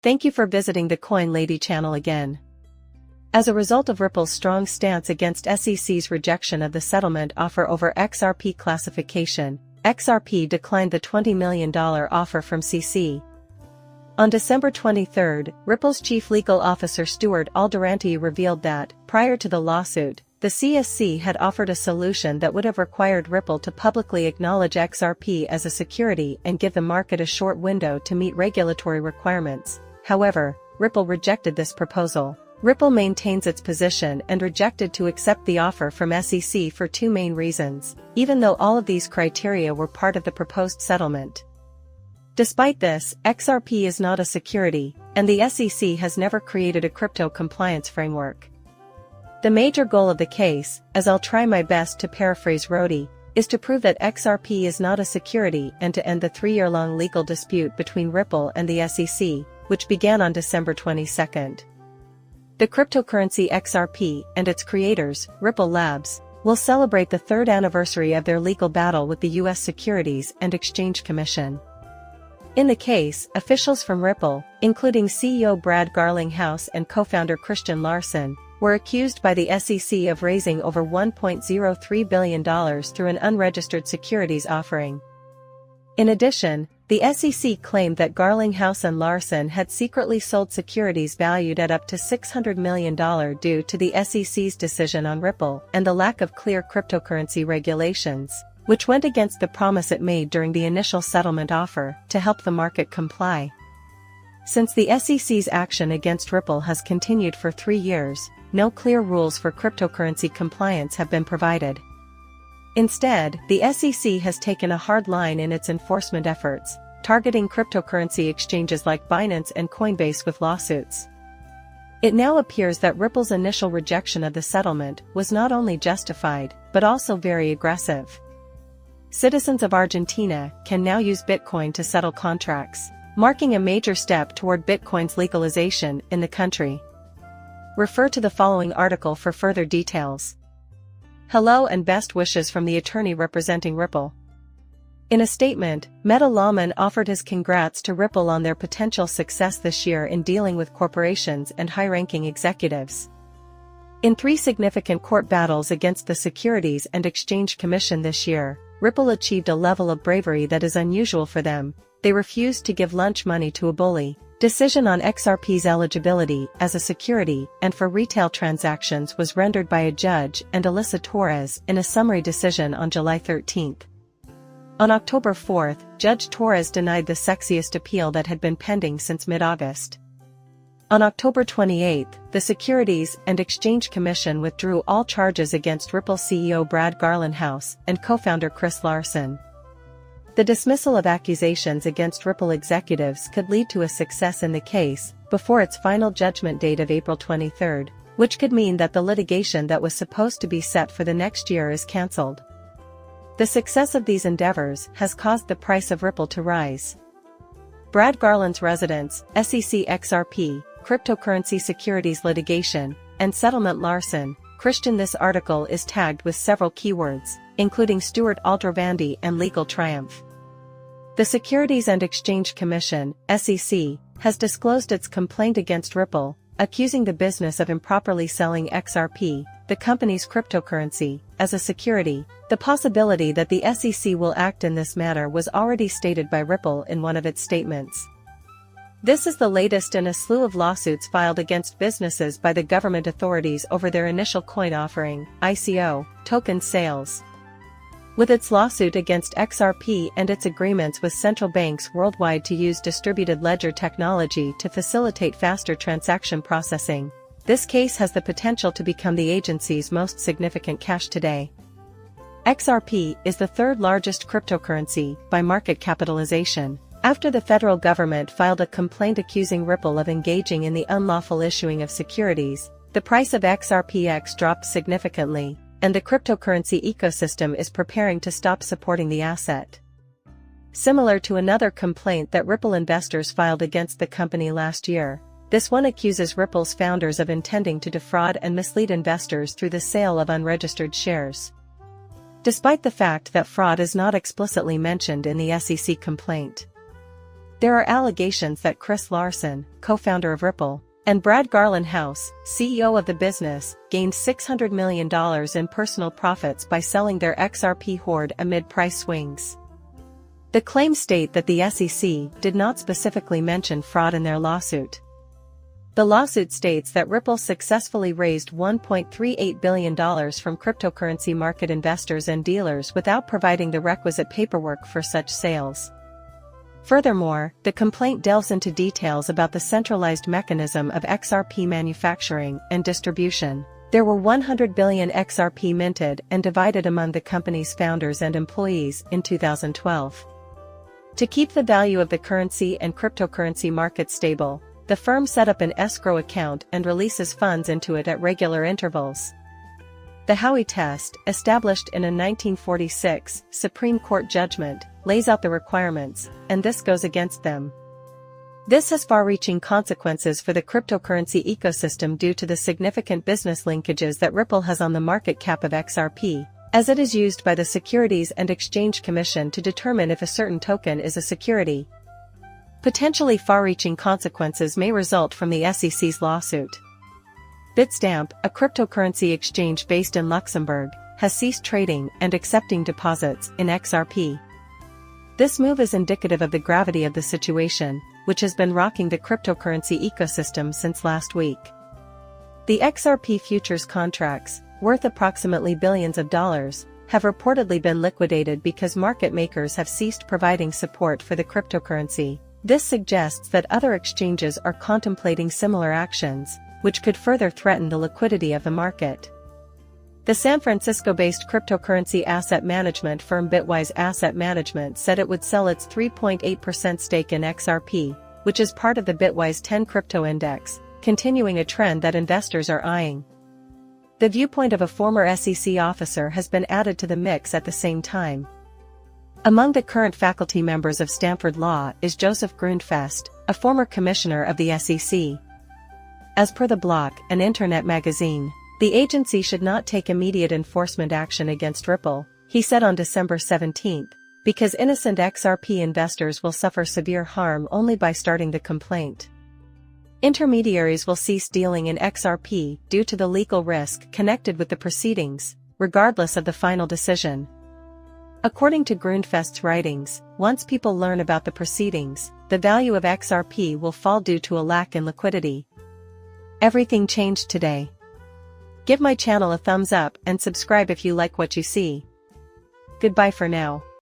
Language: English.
Thank you for visiting the Coin Lady channel again. As a result of Ripple's strong stance against SEC's rejection of the settlement offer over XRP classification, XRP declined the $20 million offer from CC. On December 23, Ripple's chief legal officer Stuart Alderanty revealed that, prior to the lawsuit, the CSC had offered a solution that would have required Ripple to publicly acknowledge XRP as a security and give the market a short window to meet regulatory requirements. However, Ripple rejected this proposal. Ripple maintains its position and rejected to accept the offer from SEC for two main reasons, even though all of these criteria were part of the proposed settlement. Despite this, XRP is not a security, and the SEC has never created a crypto compliance framework. The major goal of the case, as I'll try my best to paraphrase Rody, is to prove that XRP is not a security and to end the 3-year-long legal dispute between Ripple and the SEC, which began on December 22. The cryptocurrency XRP and its creators, Ripple Labs, will celebrate the 3rd anniversary of their legal battle with the U.S. Securities and Exchange Commission. In the case, officials from Ripple, including CEO Brad Garlinghouse and co-founder Christian Larson, were accused by the SEC of raising over $1.03 billion through an unregistered securities offering. In addition, the SEC claimed that Garlinghouse and Larson had secretly sold securities valued at up to $600 million due to the SEC's decision on Ripple and the lack of clear cryptocurrency regulations, which went against the promise it made during the initial settlement offer to help the market comply. Since the SEC's action against Ripple has continued for 3 years, no clear rules for cryptocurrency compliance have been provided. Instead, the SEC has taken a hard line in its enforcement efforts, targeting cryptocurrency exchanges like Binance and Coinbase with lawsuits. It now appears that Ripple's initial rejection of the settlement was not only justified, but also very aggressive. Citizens of Argentina can now use Bitcoin to settle contracts, marking a major step toward Bitcoin's legalization in the country. Refer to the following article for further details. Hello and best wishes from the attorney representing Ripple. In a statement, Mehta Lawman offered his congrats to Ripple on their potential success this year in dealing with corporations and high-ranking executives. In 3 significant court battles against the Securities and Exchange Commission this year, Ripple achieved a level of bravery that is unusual for them. They refused to give lunch money to a bully. Decision on XRP's eligibility as a security and for retail transactions was rendered by a judge and Alyssa Torres in a summary decision on July 13. On October 4, Judge Torres denied the sexiest appeal that had been pending since mid-August. On October 28, the Securities and Exchange Commission withdrew all charges against Ripple CEO Brad Garlinghouse and co-founder Chris Larson. The dismissal of accusations against Ripple executives could lead to a success in the case before its final judgment date of April 23, which could mean that the litigation that was supposed to be set for the next year is cancelled. The success of these endeavors has caused the price of Ripple to rise. Brad Garland's residence, SEC XRP, cryptocurrency securities litigation, and settlement Larson, Christian. This article is tagged with several keywords, including Stuart Alderanty and legal triumph. The Securities and Exchange Commission, SEC, has disclosed its complaint against Ripple, accusing the business of improperly selling XRP, the company's cryptocurrency, as a security. The possibility that the SEC will act in this manner was already stated by Ripple in one of its statements. This is the latest in a slew of lawsuits filed against businesses by the government authorities over their initial coin offering, ICO, token sales. With its lawsuit against XRP and its agreements with central banks worldwide to use distributed ledger technology to facilitate faster transaction processing, this case has the potential to become the agency's most significant cash today. XRP is the 3rd largest cryptocurrency by market capitalization, after the federal government filed a complaint accusing Ripple of engaging in the unlawful issuing of securities. The price of XRPX dropped significantly, and the cryptocurrency ecosystem is preparing to stop supporting the asset. Similar to another complaint that Ripple investors filed against the company last year, this one accuses Ripple's founders of intending to defraud and mislead investors through the sale of unregistered shares. Despite the fact that fraud is not explicitly mentioned in the SEC complaint, There are allegations that Chris Larson, co-founder of Ripple, and Brad Garlinghouse, CEO of the business, gained $600 million in personal profits by selling their XRP hoard amid price swings. The claims state that the SEC did not specifically mention fraud in their lawsuit. The lawsuit states that Ripple successfully raised $1.38 billion from cryptocurrency market investors and dealers without providing the requisite paperwork for such sales. Furthermore, the complaint delves into details about the centralized mechanism of XRP manufacturing and distribution. There were 100 billion XRP minted and divided among the company's founders and employees in 2012. To keep the value of the currency and cryptocurrency market stable, the firm set up an escrow account and releases funds into it at regular intervals. The Howey test, established in a 1946 Supreme Court judgment, lays out the requirements, and this goes against them. This has far-reaching consequences for the cryptocurrency ecosystem due to the significant business linkages that Ripple has on the market cap of XRP, as it is used by the Securities and Exchange Commission to determine if a certain token is a security. Potentially far-reaching consequences may result from the SEC's lawsuit. Bitstamp, a cryptocurrency exchange based in Luxembourg, has ceased trading and accepting deposits in XRP. This move is indicative of the gravity of the situation, which has been rocking the cryptocurrency ecosystem since last week. The XRP futures contracts, worth approximately billions of dollars, have reportedly been liquidated because market makers have ceased providing support for the cryptocurrency. This suggests that other exchanges are contemplating similar actions, which could further threaten the liquidity of the market. The San Francisco-based cryptocurrency asset management firm Bitwise Asset Management said it would sell its 3.8% stake in XRP, which is part of the Bitwise 10 crypto index, continuing a trend that investors are eyeing. The viewpoint of a former SEC officer has been added to the mix at the same time. Among the current faculty members of Stanford Law is Joseph Grundfest, a former commissioner of the SEC. As per The Block, an internet magazine, the agency should not take immediate enforcement action against Ripple, he said on December 17, because innocent XRP investors will suffer severe harm only by starting the complaint. Intermediaries will cease dealing in XRP due to the legal risk connected with the proceedings, regardless of the final decision. According to Grundfest's writings, once people learn about the proceedings, the value of XRP will fall due to a lack in liquidity. Everything changed today. Give my channel a thumbs up and subscribe if you like what you see. Goodbye for now.